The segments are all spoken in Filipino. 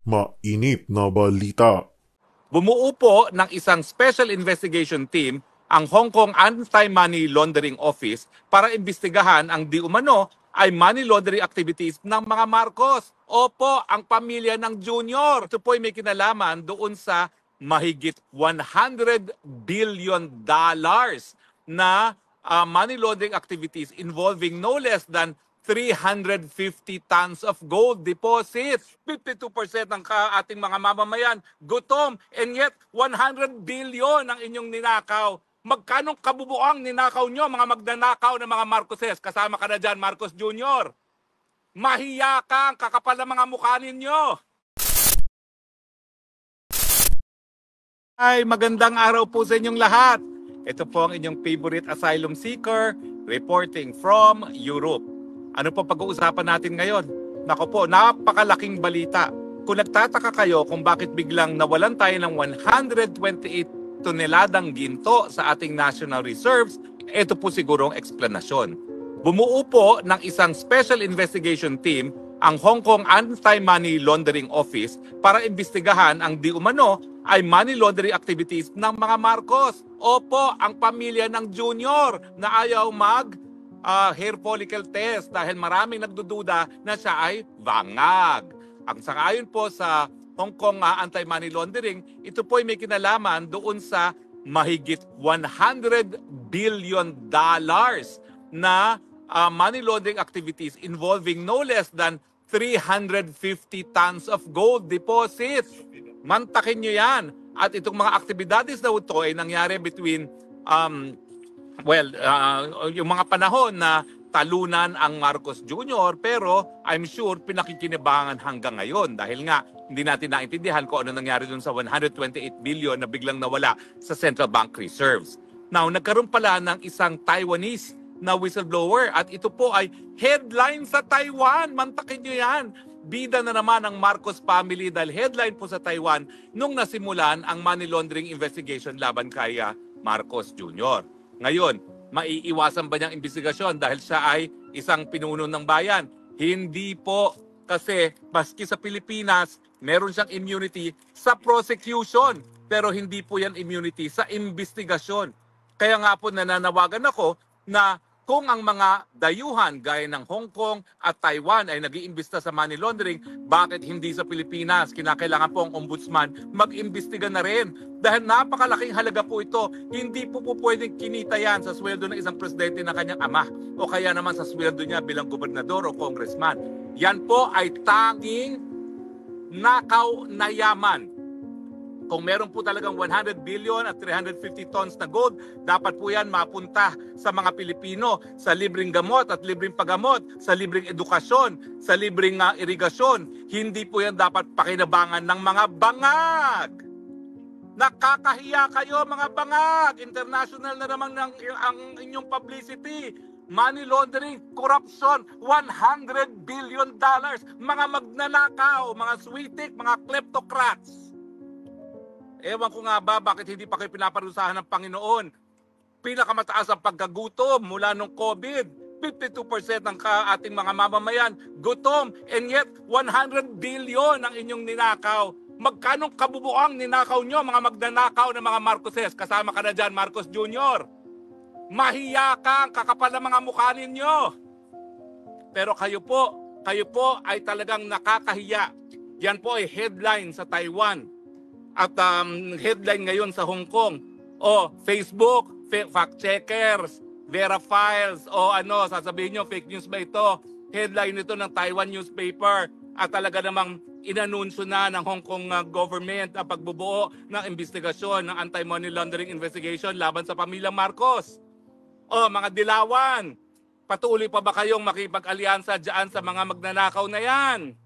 Mainit na balita. Bumuo po ng isang special investigation team ang Hong Kong Anti-Money Laundering Office para imbestigahan ang di umano ay money laundering activities ng mga Marcos. Opo, ang pamilya ng Junior. Ito po ay may kinalaman doon sa mahigit $100 billion na money laundering activities involving no less than 350 tons of gold deposits. 52% ng ating mga mamamayan gutom, and yet 100 billion ang inyong ninakaw. Magkano kabubuang ninakaw nyo, mga magnanakaw ng mga Marcoses? Kasama ka na dyan, Marcos Jr. Mahiya ka, ang kakapal ng mga mukha ninyo. Ay, magandang araw po sa inyong lahat. Ito po ang inyong favorite asylum seeker reporting from Europe. Ano po pag-uusapan natin ngayon? Nako po, napakalaking balita. Kung nagtataka kayo kung bakit biglang nawalan tayo ng 128 toneladang ginto sa ating national reserves, ito po sigurong eksplanasyon. Bumuo po ng isang special investigation team ang Hong Kong Anti-Money Laundering Office para imbestigahan ang di umano ay money laundering activities ng mga Marcos. Opo, ang pamilya ng Junior na ayaw hair follicle test dahil maraming nagdududa na siya ay bangag. Ang sangayon po sa Hong Kong anti-money laundering, ito po ay may kinalaman doon sa mahigit $100 billion na money laundering activities involving no less than 350 tons of gold deposits. Mantakin nyo yan. At itong mga aktibidades na ito ay nangyari between yung mga panahon na talunan ang Marcos Jr. pero I'm sure pinakikinabangan hanggang ngayon dahil nga hindi natin naintindihan kung ano nangyari dun sa 128 billion na biglang nawala sa central bank reserves. Now, nagkaroon pala ng isang Taiwanese na whistleblower at ito po ay headline sa Taiwan. Mantakin nyo yan. Bida na naman ang Marcos family dahil headline po sa Taiwan nung nasimulan ang money laundering investigation laban kay Marcos Jr. Ngayon, maiiwasan ba niyang investigasyon dahil siya ay isang pinuno ng bayan? Hindi po, kasi maski sa Pilipinas, meron siyang immunity sa prosecution, pero hindi po yan immunity sa investigasyon. Kaya nga po nananawagan ako na kung ang mga dayuhan gaya ng Hong Kong at Taiwan ay nag-iimbesta sa money laundering, bakit hindi sa Pilipinas? Kinakailangan po ang ombudsman mag-imbestiga na rin. Dahil napakalaking halaga po ito, hindi po pwedeng kinita yan sa sweldo ng isang presidente ng kanyang ama o kaya naman sa sweldo niya bilang gobernador o congressman. Yan po ay tanging nakaw na yaman. Kung meron po talagang 100 billion at 350 tons na gold, dapat po yan mapunta sa mga Pilipino sa libreng gamot at libreng paggamot, sa libreng edukasyon, sa libreng irigasyon. Hindi po yan dapat pakinabangan ng mga bangag. Nakakahiya kayo mga bangag. International na naman ang inyong publicity. Money laundering, corruption, $100 billion. Mga magnanakaw, mga switik, mga kleptocrats. Ewan ko nga ba bakit hindi pa kayo pinaparusahan ng Panginoon. Pinakamataas ang pagkagutom mula nung COVID. 52% ng ating mga mamamayan gutom, and yet 100 billion ang inyong ninakaw. Magkano kabubuang ninakaw nyo, mga magnanakaw ng mga Marcoses? Kasama ka na dyan, Marcos Jr. Mahiya ka, ang kakapal ng mga mukha ninyo. Pero kayo po ay talagang nakakahiya. Yan po ay headline sa Taiwan. At headline ngayon sa Hong Kong. O Facebook, fact checkers, Vera Files, o sasabihin nyo, fake news ba ito? Headline nito ng Taiwan newspaper. At talaga namang inanunsyo na ng Hong Kong government ang pagbubuo ng investigasyon ng anti-money laundering investigation laban sa pamilyang Marcos. O mga dilawan, patuloy pa ba kayong makipag-alyansa dyan sa mga magnanakaw na yan?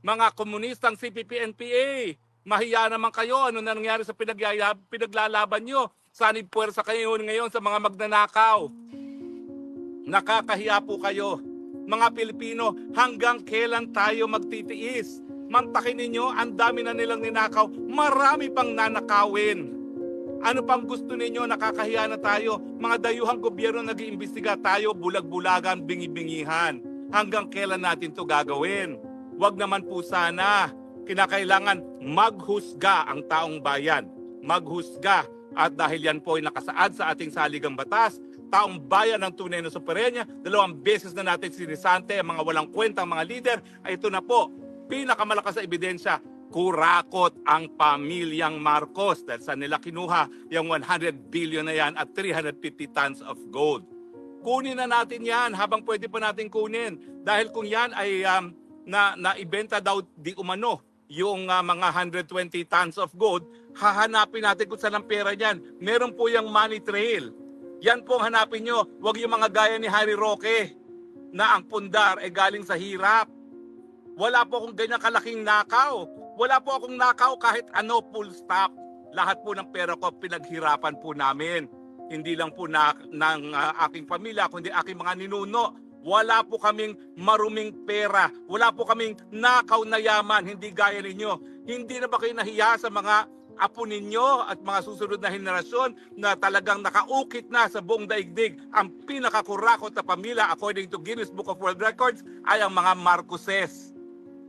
Mga komunistang CPP-NPA, mahiya naman kayo. Ano na nangyari sa pinaglalaban nyo? Sanib puwersa kayo ngayon sa mga magnanakaw. Nakakahiya po kayo. Mga Pilipino, hanggang kailan tayo magtitiis? Mantakin ninyo, ang dami na nilang ninakaw. Marami pang nanakawin. Ano pang gusto ninyo? Nakakahiya na tayo. Mga dayuhang gobyerno nag-iimbestiga tayo, bulag-bulagan, bingi-bingihan. Hanggang kailan natin to gagawin? Wag naman po sana. kinakailangan maghusga ang taong bayan. Maghusga. At dahil yan po ay nakasaad sa ating saligang batas, taong bayan ng tunay na soberenya, 2 beses na natin sinisante ang mga walang kwentang mga leader, ay ito na po, pinakamalakas na ebidensya, kurakot ang pamilyang Marcos dahil sa nila kinuha yung 100 billion na yan at 350 tons of gold. Kunin na natin yan habang pwede pa natin kunin. Dahil kung yan ay naibenta daw di umano yung mga 120 tons of gold, hahanapin natin kung saan ang pera niyan. Meron po yung money trail. Yan po hanapin nyo. Huwag yung mga gaya ni Harry Roque na ang pundar ay galing sa hirap. Wala po akong ganyan kalaking nakaw. Wala po akong nakaw kahit ano, full stop. Lahat po ng pera ko pinaghirapan po namin. Hindi lang po ng aking pamilya, kundi aking mga ninuno. Wala po kaming maruming pera. Wala po kaming nakaw na yaman. Hindi gaya ninyo. Hindi na ba kayo nahiya sa mga apo ninyo at mga susunod na henerasyon na talagang nakaukit na sa buong daigdig? Ang pinakakurakot na pamilya according to Guinness Book of World Records ay ang mga Marcoses.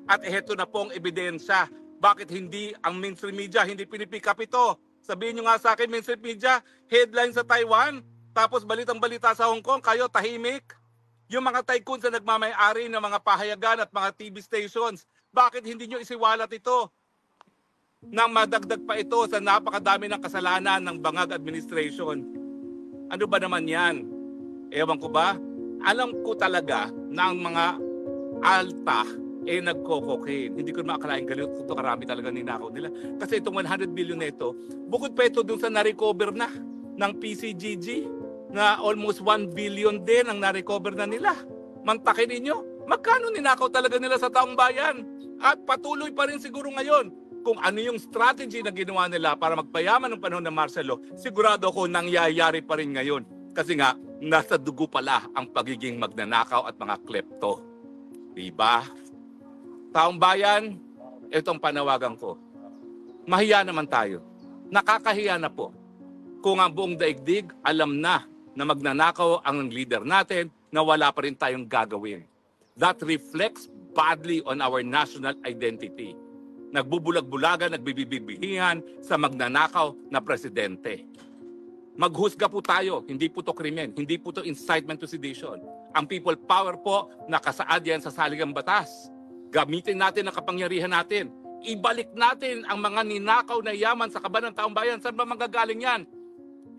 At ito na pong ebidensya. Bakit hindi ang mainstream media hindi pinipick up ito? Sabihin nyo nga sa akin, mainstream media, headline sa Taiwan, tapos balitang-balita sa Hong Kong, kayo tahimik. Yung mga tycoons na nagmamay-ari ng mga pahayagan at mga TV stations, bakit hindi nyo isiwalat ito? Nang madagdag pa ito sa napakadami ng kasalanan ng Bangag Administration. Ano ba naman yan? Ewan ko ba? Alam ko talaga na ang mga alta nagko-cocaine. Hindi ko makakalain ganito karami talaga ninakaw nila. Kasi itong 100 billion na ito, bukod pa ito dun sa na-recover na ng PCGG, na almost 1 billion din ang na-recover na nila. Mantakin ninyo, magkano ninakaw talaga nila sa taong bayan? At patuloy pa rin siguro ngayon. Kung ano yung strategy na ginawa nila para magpayaman ng panahon ng Marcelo, sigurado ako nangyayari pa rin ngayon. Kasi nga, nasa dugo pala ang pagiging magnanakaw at mga klepto. Diba? Taong bayan, itong panawagan ko. Mahiya naman tayo. Nakakahiya na po. Kung ang buong daigdig, alam na magnanakaw ang leader natin, na wala pa rin tayong gagawin. That reflects badly on our national identity. Nagbubulag-bulagan, nagbibibihihan sa magnanakaw na presidente. Maghusga po tayo, hindi po to krimen, hindi po to incitement to sedition. Ang people power po, nakasaad yan sa saligang batas. Gamitin natin ang kapangyarihan natin. Ibalik natin ang mga ninakaw na yaman sa kaban ng taong bayan. Saan ba manggagaling yan?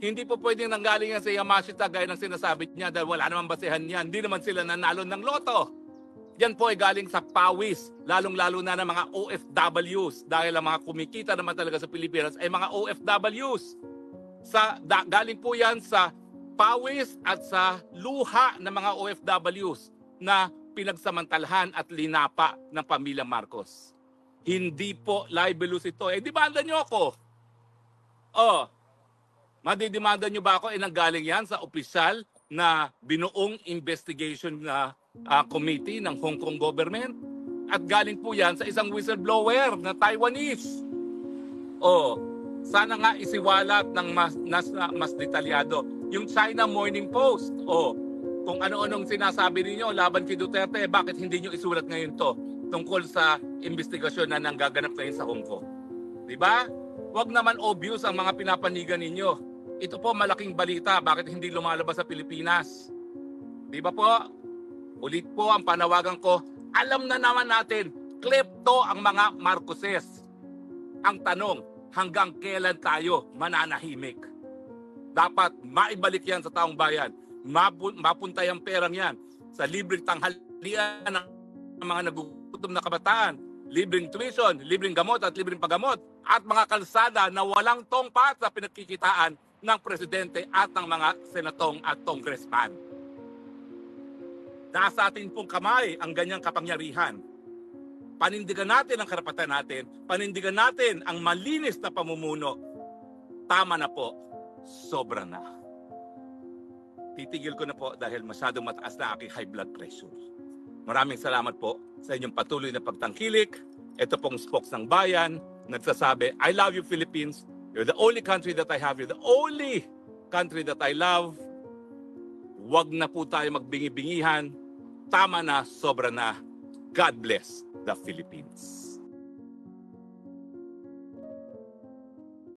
Hindi po pwedeng nanggaling yan sa Yamashita gaya ng sinasabi niya dahil wala naman basehan yan. Hindi naman sila nanalo ng loto. Yan po ay galing sa pawis, lalong-lalo na ng mga OFWs dahil ang mga kumikita naman talaga sa Pilipinas ay mga OFWs. Galing po yan sa pawis at sa luha ng mga OFWs na pinagsamantalahan at linapa ng pamilya Marcos. Hindi po libelous ito. Demanda nyo ako. Madidemanda nyo ba ako? Nanggaling yan sa opisyal na binuong investigation na committee ng Hong Kong government. At galing po yan sa isang whistleblower na Taiwanese. Sana nga isiwalat ng mas detalyado. Yung China Morning Post. Kung ano-anong sinasabi ninyo laban kay Duterte, bakit hindi nyo isulat ngayon to tungkol sa investigasyon na nanggaganap ngayon sa Hong Kong? Diba? Huwag naman obvious ang mga pinapanigan ninyo. Ito po malaking balita, bakit hindi lumalabas sa Pilipinas? Diba po? Ulit po ang panawagan ko, alam na naman natin, klepto ang mga Marcoses. Ang tanong, hanggang kailan tayo mananahimik? Dapat maibalik yan sa taong bayan. Mapuntay ang perang yan sa libreng tanghalian ng mga nagugutom na kabataan, libreng tuition, libreng gamot at libreng paggamot, at mga kalsada na walang tongpat sa pinagkikitaan ng presidente at ng mga senatong at congressman. Nasa atin pong kamay ang ganyang kapangyarihan. Panindigan natin ang karapatan natin, panindigan natin ang malinis na pamumuno. Tama na po, sobra na. Titigil ko na po dahil masyadong mataas na aking high blood pressure. Maraming salamat po sa inyong patuloy na pagtangkilik. Ito pong Spokes ng Bayan, nagsasabi, I love you Philippines. You're the only country that I have. You're the only country that I love. Huwag na po tayo magbingi-bingihan. Tama na, sobra na. God bless the Philippines.